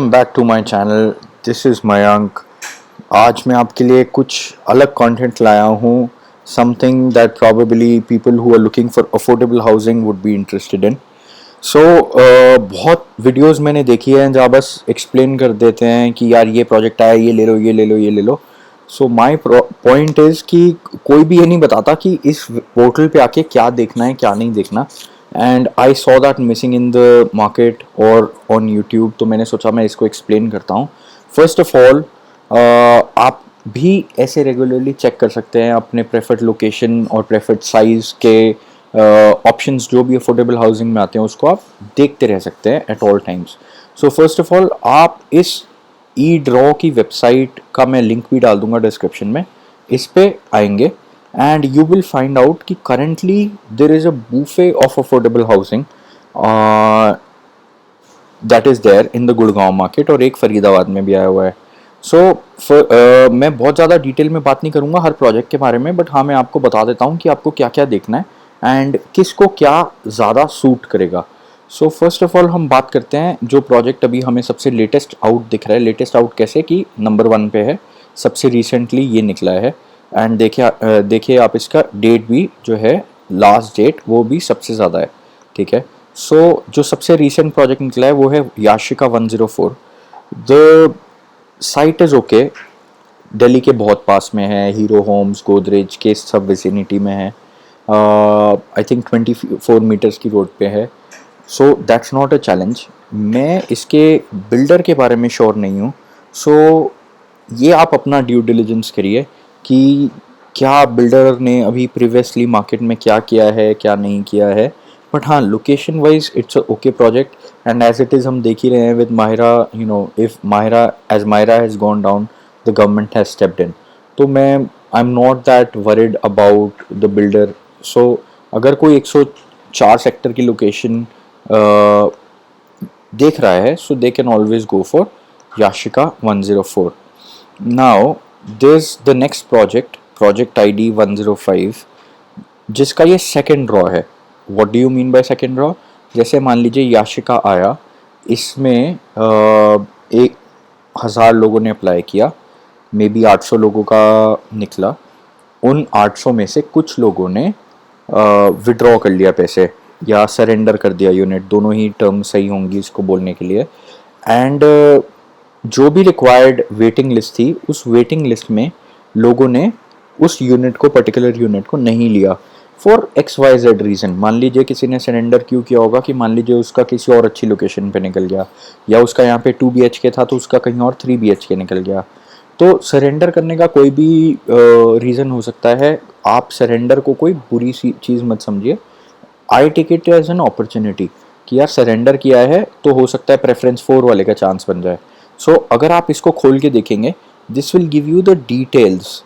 Back to my channel, this is Mayank. आज मैं आपके लिए कुछ अलग कंटेंट लाया हूँ, something that probably people who are looking for affordable housing would be interested in. So बहुत वीडियोस मैंने देखी हैं जहाँ बस एक्सप्लेन कर देते हैं कि यार ये प्रोजेक्ट आया, ये ले लो, ये ले लो, ये ले लो। सो माई पॉइंट इज़ कि कोई भी ये नहीं बताता कि इस पोर्टल पे आके क्या देखना है, क्या नहीं देखना। And I saw that missing in the market और ऑन यूट्यूब, तो मैंने सोचा मैं इसको एक्सप्लेन करता हूँ। फर्स्ट ऑफ ऑल, आप भी ऐसे रेगुलरली चेक कर सकते हैं अपने प्रेफर्ड लोकेशन और प्रेफर्ड साइज़ के ऑप्शंस जो भी अफोर्डेबल हाउसिंग में आते हैं उसको आप देखते रह सकते हैं at all times. So first of all, आप इस ई ड्रॉ की वेबसाइट का मैं लिंक भी डाल दूंगा डिस्क्रिप्शन में, इस पे आएंगे and you will find out कि currently there is a buffet of affordable housing that is there in the Gurgaon market, और एक फरीदाबाद में भी आया हुआ है। सो मैं बहुत ज़्यादा डिटेल में बात नहीं करूँगा हर प्रोजेक्ट के बारे में, बट हाँ मैं आपको बता देता हूँ कि आपको क्या क्या देखना है एंड किसको क्या ज़्यादा सूट करेगा। सो फर्स्ट ऑफ ऑल हम बात करते हैं जो प्रोजेक्ट अभी हमें सबसे लेटेस्ट आउट दिख रहा है। लेटेस्ट आउट कैसे कि नंबर 1 पे है, सबसे रिसेंटली ये निकला है। एंड देखिए आप इसका डेट भी जो है, लास्ट डेट वो भी सबसे ज़्यादा है, ठीक है। सो जो सबसे रिसेंट प्रोजेक्ट निकला है वो है Yashika 104। The site is okay, Delhi के बहुत पास में है, हीरो होम्स, गोदरेज के सब विसिनिटी में है। आई थिंक 24 मीटर्स की रोड पे है। So that's not a challenge. मैं इसके बिल्डर के बारे में श्योर नहीं हूँ। सो ये आप अपना ड्यू डिलिजेंस करिए कि क्या बिल्डर ने अभी प्रीवियसली मार्केट में क्या किया है, क्या नहीं किया है। बट हाँ, location wise it's a okay project. And as it is हम देख ही रहे हैं with Mahira, you know, if Mahira has gone down, the government has stepped in. तो मैं I am not that worried about the builder. So अगर कोई 104 sector की लोकेशन देख रहा है, so they can always go for Yashika 104। Now this the next project ID 105, जिसका ये सेकेंड ड्रॉ है। What do you mean by second draw? जैसे मान लीजिए याशिका आया, इसमें 1,000 लोगों ने अप्लाई किया, मे बी 800 लोगों का निकला। उन 800 में से कुछ लोगों ने विड्रॉ कर लिया पैसे या सरेंडर कर दिया यूनिट, दोनों ही टर्म सही होंगी इसको बोलने के लिए। एंड जो भी रिक्वायर्ड वेटिंग लिस्ट थी, उस वेटिंग लिस्ट में लोगों ने उस यूनिट को, पर्टिकुलर यूनिट को नहीं लिया फॉर XYZ रीज़न। मान लीजिए किसी ने सरेंडर क्यों किया होगा कि मान लीजिए उसका किसी और अच्छी लोकेशन पे निकल गया, या उसका यहाँ पे 2 BHK था तो उसका कहीं और 3 BHK निकल गया। तो सरेंडर करने का कोई भी रीज़न हो सकता है। आप सरेंडर को कोई बुरी सी चीज़ मत समझिए। I take it as an opportunity कि यार सरेंडर किया है तो हो सकता है प्रेफरेंस 4 वाले का चांस बन जाए। सो अगर आप इसको खोल के देखेंगे, this will give you the details.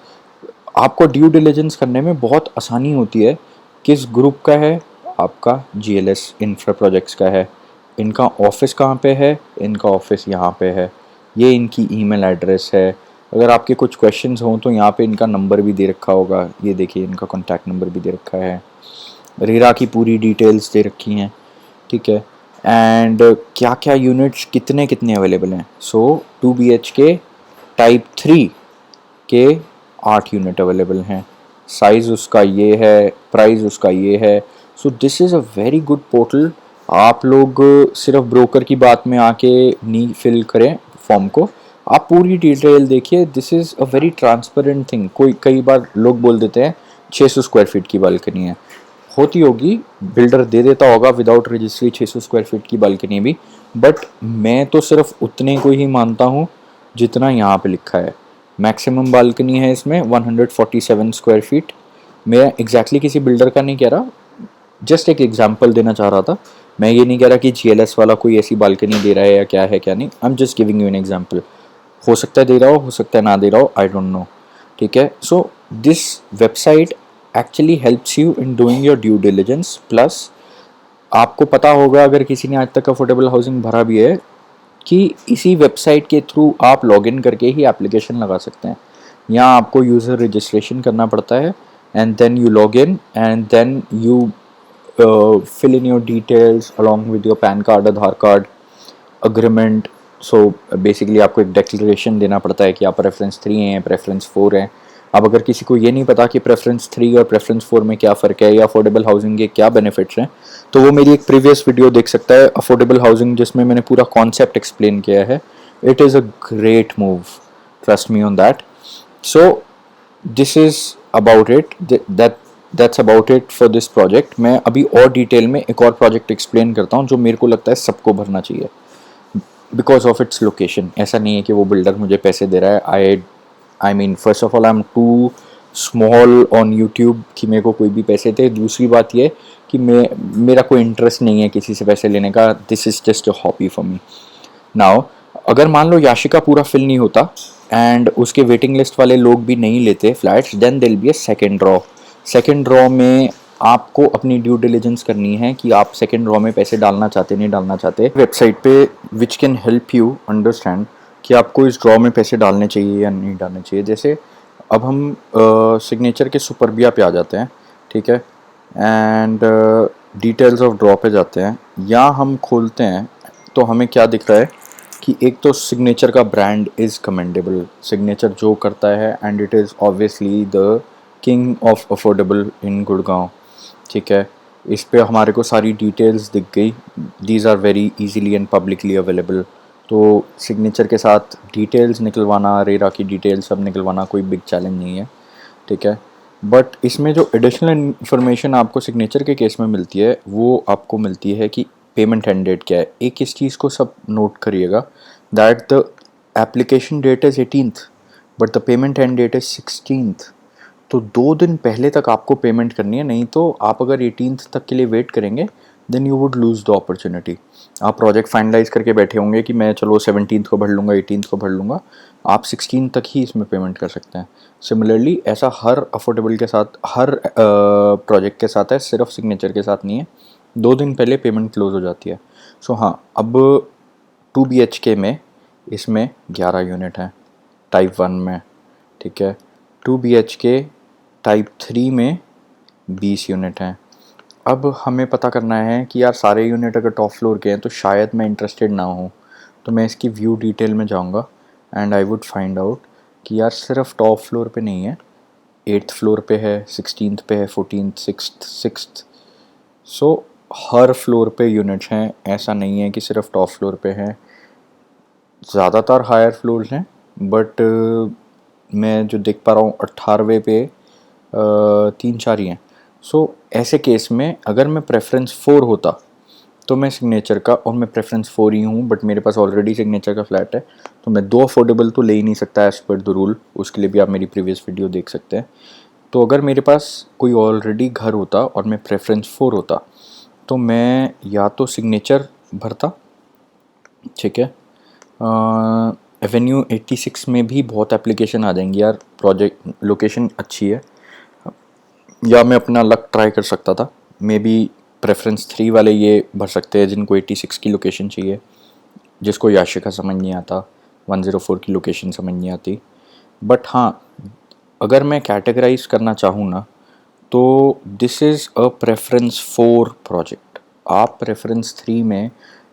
आपको ड्यू डिलिजेंस करने में बहुत आसानी होती है। किस ग्रुप का है? आपका GLS इंफ्रा प्रोजेक्ट्स का है। इनका ऑफिस कहाँ पे है? इनका ऑफिस यहाँ पे है। ये इनकी ईमेल एड्रेस है। अगर आपके कुछ क्वेश्चंस हों तो यहाँ पे इनका नंबर भी दे रखा होगा। ये देखिए, इनका कॉन्टैक्ट नंबर भी दे रखा है। रेरा की पूरी डिटेल्स दे रखी हैं, ठीक है। एंड क्या क्या यूनिट्स कितने कितने अवेलेबल हैं। सो 2 BHK टाइप 3 के 8 यूनिट अवेलेबल हैं। साइज़ उसका ये है, प्राइस उसका ये है। So this is a very good portal. आप लोग सिर्फ ब्रोकर की बात में आके नहीं फिल करें फॉर्म को, आप पूरी डिटेल देखिए। This is a very transparent thing. कई बार लोग बोल देते हैं 600 स्क्वायर फीट की बालकनी है, होती होगी, बिल्डर दे देता होगा विदाउट रजिस्ट्री 600 स्क्वायर फीट की बालकनी भी। बट मैं तो सिर्फ उतने को ही मानता हूँ जितना यहाँ पे लिखा है। मैक्सिमम बालकनी है इसमें 147 स्क्वायर फीट। मैं एग्जैक्टली किसी बिल्डर का नहीं कह रहा, जस्ट एक एग्जांपल देना चाह रहा था। मैं ये नहीं कह रहा कि GLS वाला कोई ऐसी बालकनी दे रहा है या क्या है क्या नहीं। I am just giving you an example. हो सकता है दे रहा हो सकता है ना दे रहा हो, आई डोंट नो, ठीक है। So this website actually helps you in doing your due diligence. Plus आपको पता होगा, अगर किसी ने आज तक अफोर्डेबल हाउसिंग भरा भी है, कि इसी वेबसाइट के थ्रू आप लॉगिन करके ही एप्लीकेशन लगा सकते हैं। यहाँ आपको यूज़र रजिस्ट्रेशन करना पड़ता है and then you log in and then you fill in your details along with your PAN card, Aadhaar card, agreement, so basically आपको एक डिक्लेरेशन देना पड़ता है कि आप प्रेफरेंस 3 हैं, प्रेफरेंस 4 हैं। अब अगर किसी को ये नहीं पता कि प्रेफरेंस 3 और प्रेफरेंस 4 में क्या फ़र्क है या अफोर्डेबल हाउसिंग के क्या बेनिफिट्स हैं, तो वो मेरी एक प्रीवियस वीडियो देख सकता है अफोर्डेबल हाउसिंग, जिसमें मैंने पूरा कॉन्सेप्ट एक्सप्लेन किया है। It is a great move, trust me on that. So this is about it, that's about it for this project. मैं अभी और डिटेल में एक और प्रोजेक्ट एक्सप्लेन करता हूँ जो मेरे को लगता है सबको भरना चाहिए बिकॉज ऑफ इट्स लोकेशन। ऐसा नहीं है कि वो बिल्डर मुझे पैसे दे रहा है। I mean first of all I am too small on YouTube कि मेरे को कोई भी पैसे दे। दूसरी बात ये कि मेरा कोई इंटरेस्ट नहीं है किसी से पैसे लेने का। This is just a hobby for me. Now अगर मान लो याशिका पूरा फिल नहीं होता एंड उसके वेटिंग लिस्ट वाले लोग भी नहीं लेते flats, then there will be a second draw. Second draw में आपको अपनी ड्यू डिलिजेंस करनी है कि आप सेकंड ड्रॉ में पैसे डालना चाहते नहीं डालना चाहते। वेबसाइट पे which can help you understand कि आपको इस ड्रॉ में पैसे डालने चाहिए या नहीं डालने चाहिए। जैसे अब हम सिग्नेचर के सुपरबिया पे आ जाते हैं, ठीक है, एंड डिटेल्स ऑफ ड्रॉ पे जाते हैं। या हम खोलते हैं तो हमें क्या दिख रहा है कि एक तो सिग्नेचर का ब्रांड इज़ कमेंडेबल, सिग्नेचर जो करता है and it is obviously the king of affordable in Gurgaon, ठीक है। इस पे हमारे को सारी डिटेल्स दिख गई। These are very easily and publicly available. तो सिग्नेचर के साथ डिटेल्स निकलवाना, रेरा की डिटेल्स सब निकलवाना कोई बिग चैलेंज नहीं है, ठीक है। बट इसमें जो एडिशनल इन्फॉर्मेशन आपको सिग्नेचर के केस में मिलती है वो आपको मिलती है कि पेमेंट एंड डेट क्या है। एक इस चीज़ को सब नोट करिएगा that the application that is 18th but the payment and that is 16th। तो 2 दिन पहले तक आपको पेमेंट करनी है, नहीं तो आप अगर 18th तक के लिए वेट करेंगे then you would lose the opportunity. आप प्रोजेक्ट फाइनलाइज करके बैठे होंगे कि मैं चलो 17th को भर लूँगा, 18th को भर लूँगा, आप 16 तक ही इसमें पेमेंट कर सकते हैं। सिमिलरली ऐसा हर अफोर्डेबल के साथ, हर प्रोजेक्ट के साथ है, सिर्फ सिग्नेचर के साथ नहीं है। 2 दिन पहले पेमेंट क्लोज हो जाती है। सो हाँ, अब 2 BHK में इसमें 11 यूनिट हैं टाइप 1 में, ठीक है। 2 BHK टाइप 3 में 20 यूनिट हैं। अब हमें पता करना है कि यार सारे यूनिट अगर टॉप फ्लोर के हैं तो शायद मैं इंटरेस्टेड ना हूँ। तो मैं इसकी व्यू डिटेल में जाऊँगा and I would find out कि यार सिर्फ टॉप फ्लोर पे नहीं है, 8th फ्लोर पे है, 16th पे है, 14th, 6th। सो हर फ्लोर पे यूनिट्स हैं, ऐसा नहीं है कि सिर्फ टॉप फ्लोर पे हैं। ज़्यादातर हायर फ्लोर्स हैं बट मैं जो देख पा रहा हूँ 18वें पे 3-4 ही हैं। सो ऐसे केस में अगर मैं प्रेफरेंस 4 होता तो मैं सिग्नेचर का, और मैं प्रेफरेंस 4 ही हूँ बट मेरे पास ऑलरेडी सिग्नेचर का फ्लैट है, तो मैं 2 अफोर्डेबल तो ले ही नहीं सकता एज पर द रूल। उसके लिए भी आप मेरी प्रीवियस वीडियो देख सकते हैं। तो अगर मेरे पास कोई ऑलरेडी घर होता और मैं प्रेफरेंस 4 होता तो मैं या तो सिग्नेचर भरता, ठीक है। एवेन्यू 86 में भी बहुत एप्लीकेशन आ जाएंगी यार, प्रोजेक्ट लोकेशन अच्छी है। या मैं अपना लक ट्राई कर सकता था, मे बी प्रेफरेंस 3 वाले ये भर सकते हैं जिनको 86 की लोकेशन चाहिए, जिसको याशिका समझ नहीं आता, 104 की लोकेशन समझ नहीं आती। बट हाँ, अगर मैं कैटेगराइज करना चाहूँ ना तो this is a preference 4 project. आप प्रेफरेंस 3 में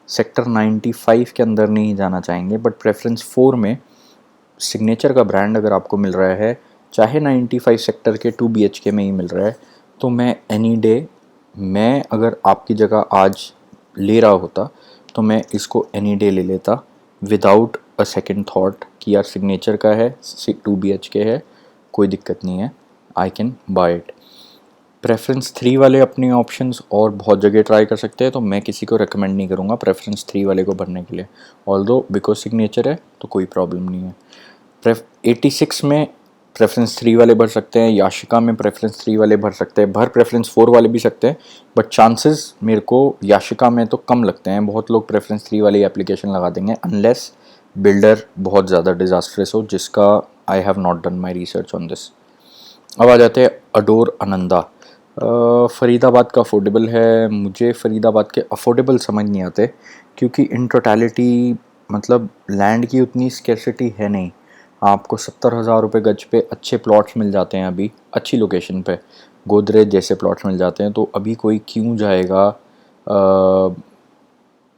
सेक्टर 95 के अंदर नहीं जाना चाहेंगे, बट प्रेफरेंस 4 में सिग्नेचर का ब्रांड अगर आपको मिल रहा है, चाहे 95 सेक्टर के 2 BHK में ही मिल रहा है, तो मैं एनी डे, मैं अगर आपकी जगह आज ले रहा होता तो मैं इसको एनी डे ले लेता विदाउट अ सेकेंड थाट कि यार सिग्नेचर का है, 2 BHK है, कोई दिक्कत नहीं है, I can buy it. Preference 3 वाले अपने ऑप्शंस और बहुत जगह ट्राई कर सकते हैं, तो मैं किसी को रेकमेंड नहीं करूँगा प्रेफरेंस 3 वाले को भरने के लिए। ऑल्दो बिकॉज सिग्नेचर है तो कोई प्रॉब्लम नहीं है। 86 में प्रेफरेंस 3 वाले भर सकते हैं, याशिका में प्रेफरेंस 3 वाले भर सकते हैं, भर प्रेफरेंस 4 वाले भी सकते हैं, बट चांसेस मेरे को याशिका में तो कम लगते हैं। बहुत लोग प्रेफरेंस 3 वाली एप्लीकेशन लगा देंगे अनलेस बिल्डर बहुत ज़्यादा डिजास्ट्रस हो, जिसका I have not done my research on this. अब आ जाते हैं अडोर आनंदा। फ़रीदाबाद का अफोर्डेबल है। मुझे फ़रीदाबाद के अफोर्डेबल समझ नहीं आते क्योंकि इन टोटलिटी मतलब लैंड की उतनी स्कैर्सिटी है नहीं। आपको 70,000 रुपये गज पे अच्छे प्लॉट्स मिल जाते हैं, अभी अच्छी लोकेशन पे गोदरेज जैसे प्लॉट्स मिल जाते हैं। तो अभी कोई क्यों जाएगा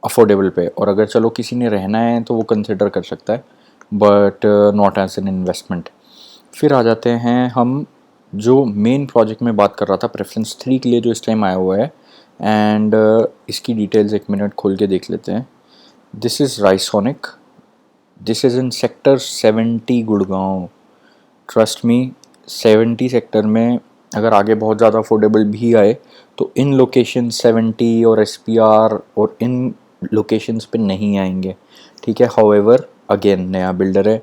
अफोर्डेबल पे, और अगर चलो किसी ने रहना है तो वो कंसिडर कर सकता है, but not as an investment. फिर आ जाते हैं हम जो मेन प्रोजेक्ट में बात कर रहा था प्रेफरेंस 3 के लिए जो इस टाइम आया हुआ है, एंड इसकी डिटेल्स एक मिनट खोल के देख लेते हैं। This is Raisonic, this is in sector 70 Gurgaon. Trust me, 70 sector में अगर आगे बहुत ज़्यादा अफोर्डेबल भी आए तो इन लोकेशन 70 और SPR और इन लोकेशंस पे नहीं आएंगे, ठीक है। हाउएवर अगेन नया बिल्डर है,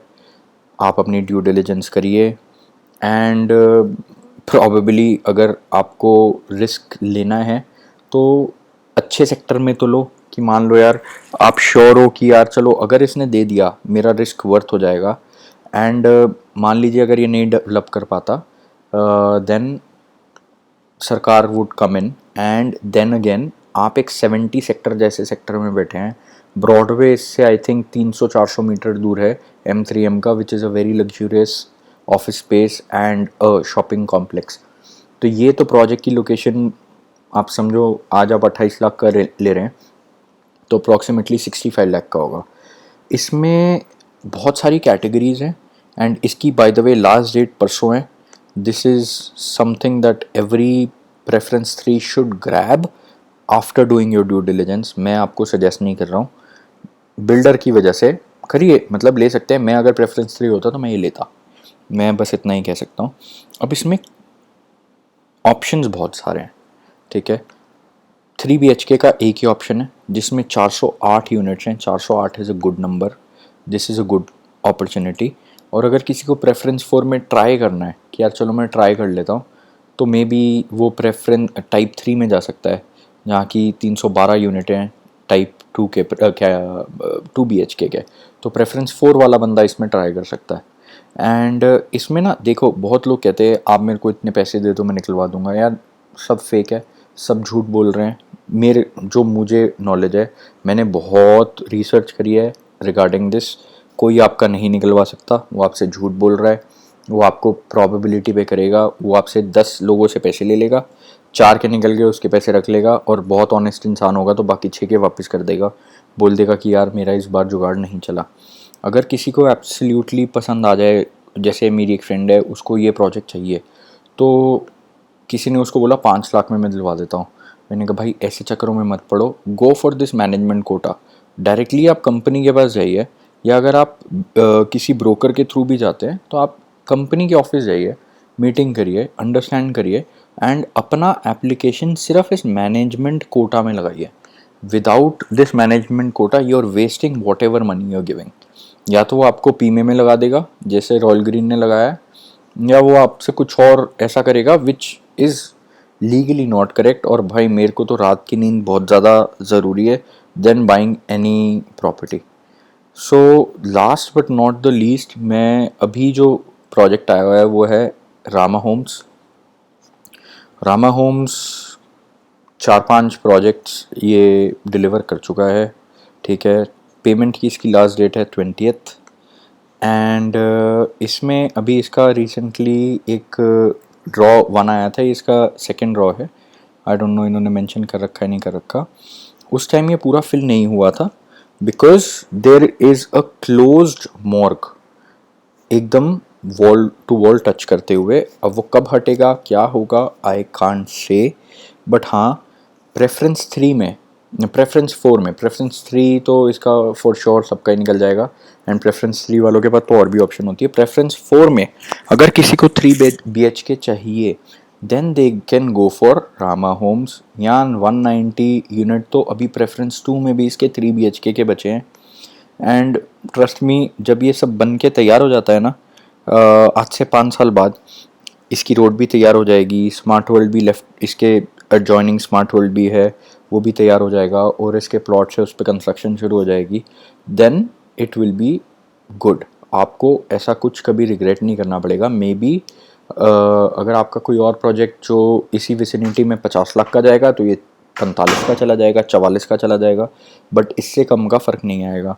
आप अपनी ड्यू डिलिजेंस करिए, एंड प्रॉबेबली अगर आपको रिस्क लेना है तो अच्छे सेक्टर में तो लो, कि मान लो यार आप श्योर हो कि यार चलो अगर इसने दे दिया मेरा रिस्क वर्थ हो जाएगा, एंड मान लीजिए अगर ये नहीं डेवलप कर पाता, देन सरकार would come in, and then again आप एक 70 सेक्टर जैसे सेक्टर में बैठे हैं। ब्रॉडवे इससे आई थिंक 300-400 मीटर दूर है M3M का, which is a very luxurious office space and a shopping complex. तो ये तो प्रोजेक्ट की लोकेशन आप समझो, आज आप 28 लाख का ले रहे हैं तो अप्रॉक्सीमेटली 65 लाख का होगा। इसमें बहुत सारी कैटेगरीज हैं, एंड इसकी by the way last date परसों है। This is something that every preference 3 should grab after doing your due diligence. मैं आपको सजेस्ट नहीं कर रहा हूँ, बिल्डर की वजह से करिए, मतलब ले सकते हैं। मैं अगर प्रेफरेंस 3 होता तो मैं ये लेता, मैं बस इतना ही कह सकता हूँ। अब इसमें ऑप्शंस बहुत सारे हैं, ठीक है। 3 BHK का एक ही ऑप्शन है जिसमें 408 यूनिट्स हैं। 408 is a good number, this is a good opportunity. और अगर किसी को प्रेफरेंस 4 में ट्राई करना है कि यार चलो मैं ट्राई कर लेता हूँ, तो मे बी वो प्रेफरेंस टाइप 3 में जा सकता है, जहाँ की 312 यूनिट हैं टाइप 2 के क्या 2 BHK के। तो प्रेफरेंस 4 वाला बंदा इसमें ट्राई कर सकता है। एंड इसमें ना देखो, बहुत लोग कहते हैं आप मेरे को इतने पैसे दे दो मैं निकलवा दूंगा। यार सब फेक है, सब झूठ बोल रहे हैं। मेरे जो मुझे नॉलेज है, मैंने बहुत रिसर्च करी है रिगार्डिंग दिस। कोई आपका नहीं निकलवा सकता, वो आपसे झूठ बोल रहा है, वो आपको प्रोबेबिलिटी पे करेगा, वो आपसे 10 लोगों से पैसे ले लेगा, 4 के निकल गए उसके पैसे रख लेगा, और बहुत ऑनेस्ट इंसान होगा तो बाकी 6 के वापस कर देगा, बोल देगा कि यार मेरा इस बार जुगाड़ नहीं चला। अगर किसी को एब्सोल्युटली पसंद आ जाए, जैसे मेरी एक फ्रेंड है उसको ये प्रोजेक्ट चाहिए, तो किसी ने उसको बोला 5 लाख में मैं दिलवा देता हूँ। मैंने कहा भाई ऐसे चक्करों में मत पड़ो, go for this management Kota. Directly आप कंपनी के पास जाइए, या अगर आप किसी ब्रोकर के थ्रू भी जाते हैं तो आप कंपनी के ऑफिस जाइए, मीटिंग करिए, अंडरस्टैंड करिए, एंड अपना एप्लीकेशन सिर्फ इस मैनेजमेंट कोटा में लगाइए। Without this management quota you are wasting whatever money you are giving. या तो वो आपको पीमे में लगा देगा जैसे रॉयल ग्रीन ने लगाया है, या वो आपसे कुछ और ऐसा करेगा which is legally not correct. और भाई मेरे को तो रात की नींद बहुत ज़्यादा ज़रूरी है then buying any property. So last but not the least, मैं अभी जो प्रोजेक्ट आया हुआ है वो है Rama Homes. Rama Homes 4-5 projects ये डिलीवर कर चुका है, ठीक है। पेमेंट की इसकी लास्ट डेट है 20th, एंड इसमें अभी इसका रिसेंटली एक ड्रॉ 1 आया था, इसका सेकेंड ड्रॉ है। आई डोंट नो इन्होंने मेंशन कर रखा है नहीं कर रखा। उस टाइम ये पूरा फिल नहीं हुआ था because there is a closed morgue, एकदम वॉल टू वॉल टच करते हुए। अब वो कब हटेगा क्या होगा आई कांट से, बट हाँ प्रेफरेंस 3 में, प्रेफरेंस 4 में, प्रेफरेंस 3 तो इसका फॉर श्योर सबका ही निकल जाएगा, एंड प्रेफरेंस 3 वालों के पास तो और भी ऑप्शन होती है। प्रेफरेंस 4 में अगर किसी को 3 BHK चाहिए then they can go for Rama Homes. यहाँ 190 यूनिट तो अभी प्रेफरेंस 2 में भी इसके 3 BHK के बचे हैं। एंड ट्रस्ट मी, जब ये सब बन के तैयार हो जाता है ना, आज से 5 साल बाद इसकी रोड भी तैयार हो जाएगी, स्मार्ट वर्ल्ड भी लेफ्ट, इसके एडजॉइनिंग स्मार्ट वर्ल्ड भी है वो भी तैयार हो जाएगा, और इसके प्लॉट से उस पर कंस्ट्रक्शन शुरू हो जाएगी। Then it will be good, आपको ऐसा कुछ कभी रिग्रेट नहीं करना पड़ेगा। मे बी अगर आपका कोई और प्रोजेक्ट जो इसी विसिनिटी में 50 लाख का जाएगा तो ये 45 का चला जाएगा, 44 का चला जाएगा, बट इससे कम का फ़र्क नहीं आएगा।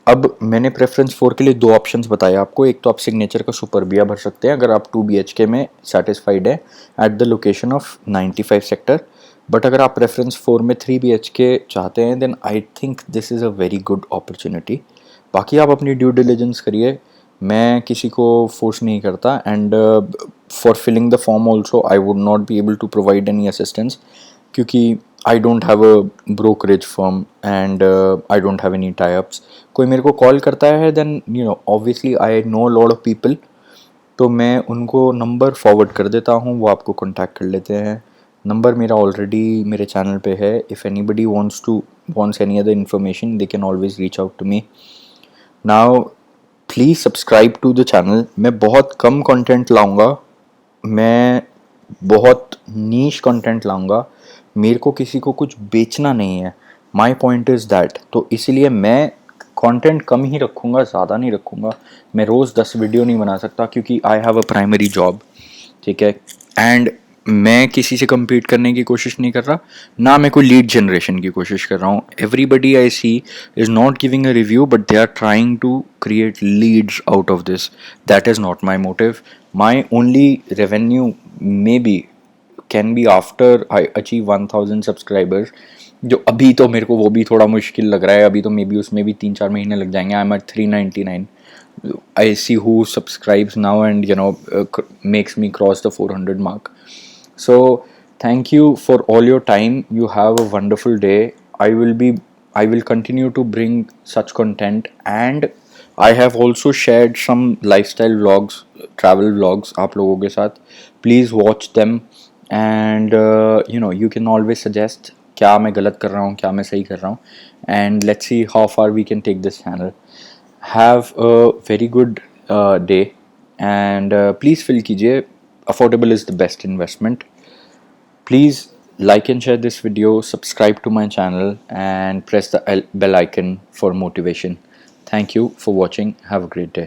अब मैंने प्रेफरेंस 4 के लिए 2 ऑप्शंस बताए आपको। एक तो आप सिग्नेचर का सुपरबिया भर सकते हैं अगर आप 2 BHK में सेटिस्फाइड है at the location of 95 sector, but अगर आप प्रेफरेंस 4 में 3 BHK चाहते हैं then I think this is a very good opportunity. बाकी आप अपनी ड्यू डिलिजेंस करिए, मैं किसी को फोर्स नहीं करता. And for filling the form also I would not be able to provide any assistance, क्योंकि I don't have a brokerage firm and I don't have any tie ups. कोई मेरे को कॉल करता है then you know obviously I know lot of people, तो मैं उनको number forward कर देता हूँ, वो आपको कॉन्टैक्ट कर लेते हैं. नंबर मेरा ऑलरेडी मेरे चैनल पे है. If anybody wants any other information they can always reach out to me. Now please subscribe to the channel. मैं बहुत कम कंटेंट लाऊंगा, मैं बहुत नीश कंटेंट लाऊंगा. मेरे को किसी को कुछ बेचना नहीं है. My point is that. तो इसीलिए मैं कंटेंट कम ही रखूँगा, ज़्यादा नहीं रखूँगा. मैं रोज़ 10 वीडियो नहीं बना सकता क्योंकि I have a primary job. ठीक है. एंड मैं किसी से compete करने की कोशिश नहीं कर रहा, ना मैं कोई लीड जनरेशन की कोशिश कर रहा हूँ. Everybody I see is not giving a review but they are trying to create leads out of this. That is not my motive. My only revenue maybe can be after I achieve 1000 subscribers, जो अभी तो मेरे को वो भी थोड़ा मुश्किल लग रहा है. अभी तो मे बी उसमें भी 3-4 महीने लग जाएंगे. I am at 399. I see who subscribes now and makes me cross the 400 mark. So thank you for all your time. You have a wonderful day. I will continue to bring such content, and I have also shared some lifestyle vlogs, travel vlogs आप लोगों के साथ. Please watch them and you can always suggest क्या मैं गलत कर रहा हूँ, क्या मैं सही कर रहा हूँ, and let's see how far we can take this channel. Have a very good day and please fill कीजिए. Affordable is the best investment. Please like and share this video, subscribe to my channel and press the bell icon for motivation. Thank you for watching. Have a great day.